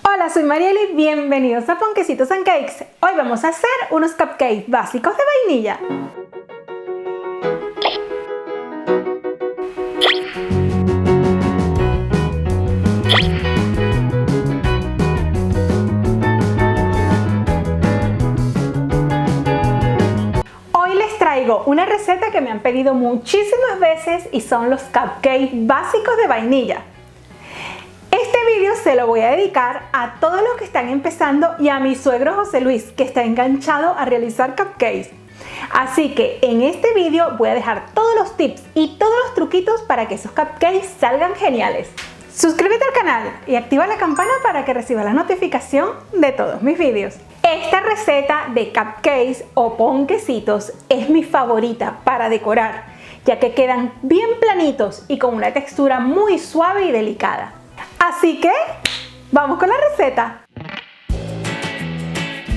Hola, soy Marieli, bienvenidos a Ponquecitos and Cakes. Hoy vamos a hacer unos cupcakes básicos de vainilla. Hoy les traigo una receta que me han pedido muchísimas veces y son los cupcakes básicos de vainilla. Este vídeo se lo voy a dedicar a todos los que están empezando y a mi suegro José Luis, que está enganchado a realizar cupcakes. Así que en este vídeo voy a dejar todos los tips y todos los truquitos para que esos cupcakes salgan geniales. Suscríbete al canal y activa la campana para que recibas la notificación de todos mis vídeos. Esta receta de cupcakes o ponquecitos es mi favorita para decorar, ya que quedan bien planitos y con una textura muy suave y delicada. Así que, ¡vamos con la receta!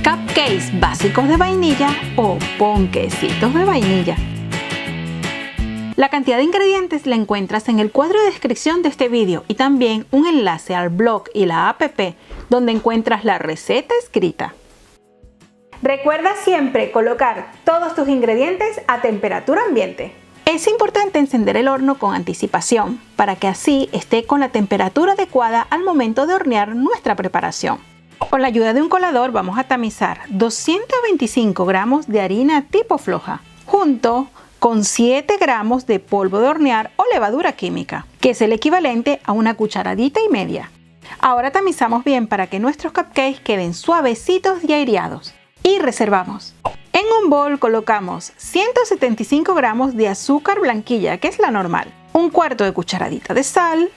Cupcakes básicos de vainilla o ponquecitos de vainilla. La cantidad de ingredientes la encuentras en el cuadro de descripción de este vídeo y también un enlace al blog y la app donde encuentras la receta escrita. Recuerda siempre colocar todos tus ingredientes a temperatura ambiente. Es importante encender el horno con anticipación para que así esté con la temperatura adecuada al momento de hornear nuestra preparación. Con la ayuda de un colador vamos a tamizar 225 gramos de harina tipo floja junto con 7 gramos de polvo de hornear o levadura química, que es el equivalente a una cucharadita y media. Ahora tamizamos bien para que nuestros cupcakes queden suavecitos y aireados. Y reservamos. En un bol colocamos 175 gramos de azúcar blanquilla, que es la normal, un cuarto de cucharadita de sal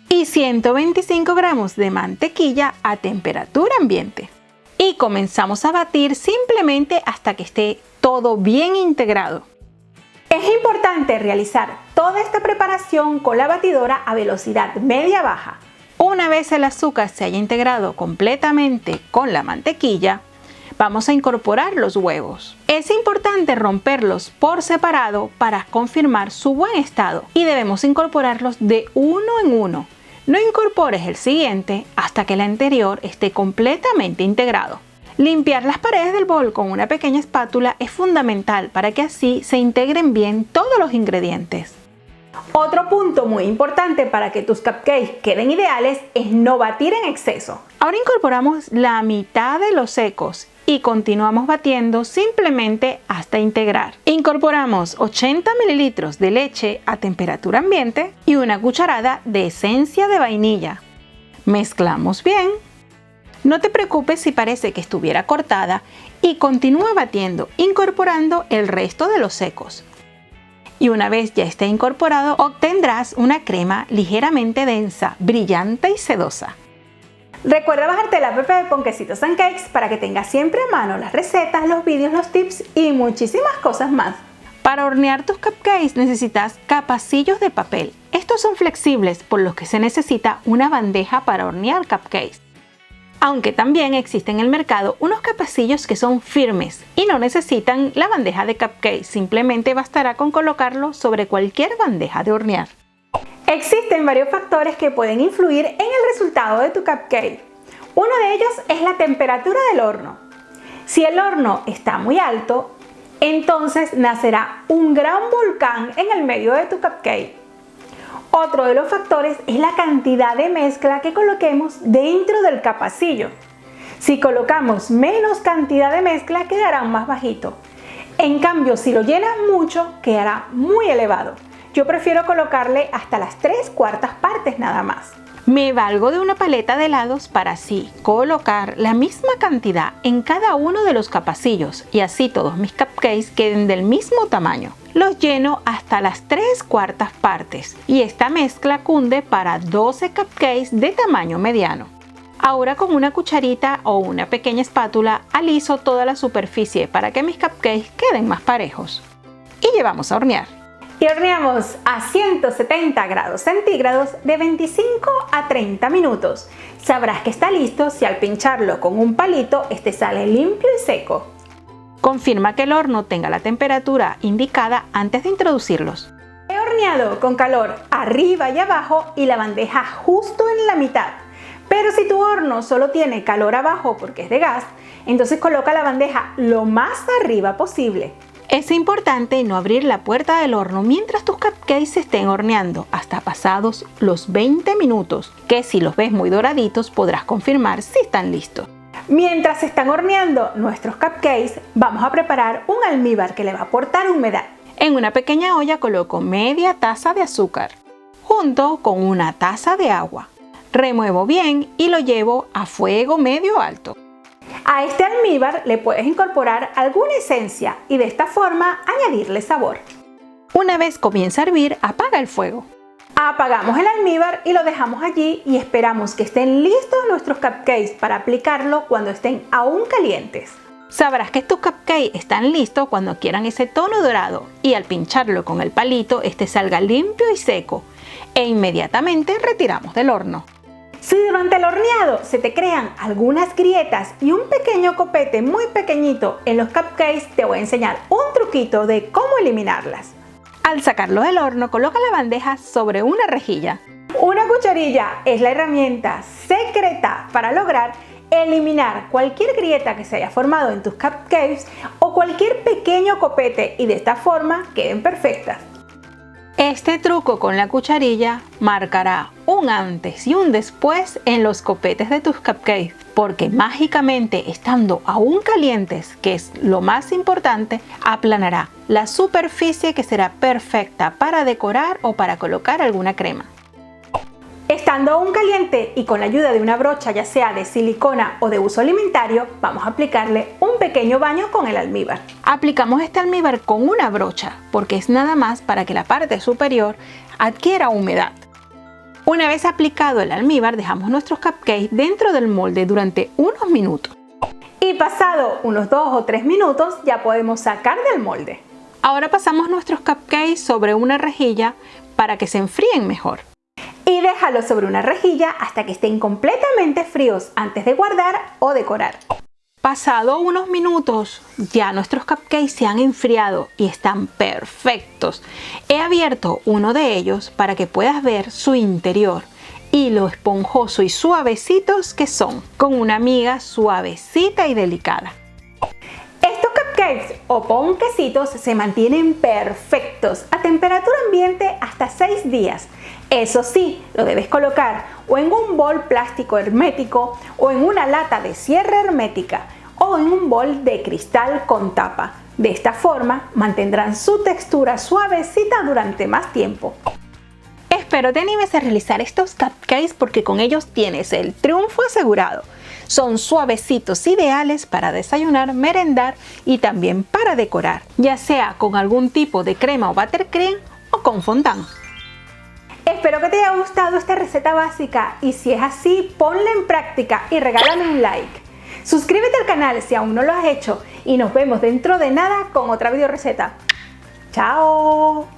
y 125 gramos de mantequilla a temperatura ambiente. Y comenzamos a batir simplemente hasta que esté todo bien integrado. Es importante realizar toda esta preparación con la batidora a velocidad media-baja. Una vez el azúcar se haya integrado completamente con la mantequilla, vamos a incorporar los huevos. Es importante romperlos por separado para confirmar su buen estado y debemos incorporarlos de uno en uno. No incorpores el siguiente hasta que el anterior esté completamente integrado. Limpiar las paredes del bol con una pequeña espátula es fundamental para que así se integren bien todos los ingredientes. Otro punto muy importante para que tus cupcakes queden ideales es no batir en exceso. Ahora incorporamos la mitad de los secos y continuamos batiendo simplemente hasta integrar. Incorporamos 80 mililitros de leche a temperatura ambiente y una cucharada de esencia de vainilla. Mezclamos bien. No te preocupes si parece que estuviera cortada y continúa batiendo, incorporando el resto de los secos. Y una vez ya esté incorporado, obtendrás una crema ligeramente densa, brillante y sedosa. Recuerda bajarte la app de Ponquecitos and Cakes para que tengas siempre a mano las recetas, los vídeos, los tips y muchísimas cosas más. Para hornear tus cupcakes necesitas capacillos de papel. Estos son flexibles, por lo que se necesita una bandeja para hornear cupcakes. Aunque también existen en el mercado unos capacillos que son firmes y no necesitan la bandeja de cupcakes, simplemente bastará con colocarlo sobre cualquier bandeja de hornear. Existen varios factores que pueden influir en el resultado de tu cupcake. Uno de ellos es la temperatura del horno. Si el horno está muy alto, entonces nacerá un gran volcán en el medio de tu cupcake. Otro de los factores es la cantidad de mezcla que coloquemos dentro del capacillo. Si colocamos menos cantidad de mezcla, quedará más bajito. En cambio, si lo llenas mucho, quedará muy elevado. Yo prefiero colocarle hasta las 3/4 partes nada más. Me valgo de una paleta de helados para así colocar la misma cantidad en cada uno de los capacillos y así todos mis cupcakes queden del mismo tamaño. Los lleno hasta las 3/4 partes y esta mezcla cunde para 12 cupcakes de tamaño mediano. Ahora con una cucharita o una pequeña espátula aliso toda la superficie para que mis cupcakes queden más parejos. Y llevamos a hornear. Y horneamos a 170 grados centígrados de 25 a 30 minutos. Sabrás que está listo si al pincharlo con un palito este sale limpio y seco. Confirma que el horno tenga la temperatura indicada antes de introducirlos. He horneado con calor arriba y abajo y la bandeja justo en la mitad. Pero si tu horno solo tiene calor abajo porque es de gas, entonces coloca la bandeja lo más arriba posible. Es importante no abrir la puerta del horno mientras tus cupcakes se estén horneando hasta pasados los 20 minutos, que si los ves muy doraditos podrás confirmar si están listos. Mientras se están horneando nuestros cupcakes, vamos a preparar un almíbar que le va a aportar humedad. En una pequeña olla coloco media taza de azúcar, junto con una taza de agua. Remuevo bien y lo llevo a fuego medio alto. A este almíbar le puedes incorporar alguna esencia y de esta forma añadirle sabor. Una vez comienza a hervir, apaga el fuego. Apagamos el almíbar y lo dejamos allí y esperamos que estén listos nuestros cupcakes para aplicarlo cuando estén aún calientes. Sabrás que tus cupcakes están listos cuando quieran ese tono dorado y al pincharlo con el palito este salga limpio y seco e inmediatamente retiramos del horno. Si durante el horneado se te crean algunas grietas y un pequeño copete muy pequeñito en los cupcakes, te voy a enseñar un truquito de cómo eliminarlas. Al sacarlo del horno, coloca la bandeja sobre una rejilla. Una cucharilla es la herramienta secreta para lograr eliminar cualquier grieta que se haya formado en tus cupcakes o cualquier pequeño copete y de esta forma queden perfectas. Este truco con la cucharilla marcará un antes y un después en los copetes de tus cupcakes, porque mágicamente estando aún calientes, que es lo más importante, aplanará la superficie que será perfecta para decorar o para colocar alguna crema. Estando aún caliente y con la ayuda de una brocha ya sea de silicona o de uso alimentario, vamos a aplicarle un pequeño baño con el almíbar. Aplicamos este almíbar con una brocha porque es nada más para que la parte superior adquiera humedad. Una vez aplicado el almíbar, dejamos nuestros cupcakes dentro del molde durante unos minutos. Y pasado unos 2 o 3 minutos ya podemos sacar del molde. Ahora pasamos nuestros cupcakes sobre una rejilla para que se enfríen mejor. Y déjalos sobre una rejilla hasta que estén completamente fríos antes de guardar o decorar. Pasado unos minutos, ya nuestros cupcakes se han enfriado y están perfectos. He abierto uno de ellos para que puedas ver su interior y lo esponjoso y suavecitos que son, con una miga suavecita y delicada. Estos cupcakes o ponquecitos se mantienen perfectos a temperatura ambiente hasta 6 días. Eso sí, lo debes colocar o en un bol plástico hermético o en una lata de cierre hermética o en un bol de cristal con tapa. De esta forma mantendrán su textura suavecita durante más tiempo. Espero te animes a realizar estos cupcakes porque con ellos tienes el triunfo asegurado. Son suavecitos, ideales para desayunar, merendar y también para decorar, ya sea con algún tipo de crema o buttercream o con fondant. Espero que te haya gustado esta receta básica y si es así, ponla en práctica y regálame un like. Suscríbete al canal si aún no lo has hecho y nos vemos dentro de nada con otra video receta. ¡Chao!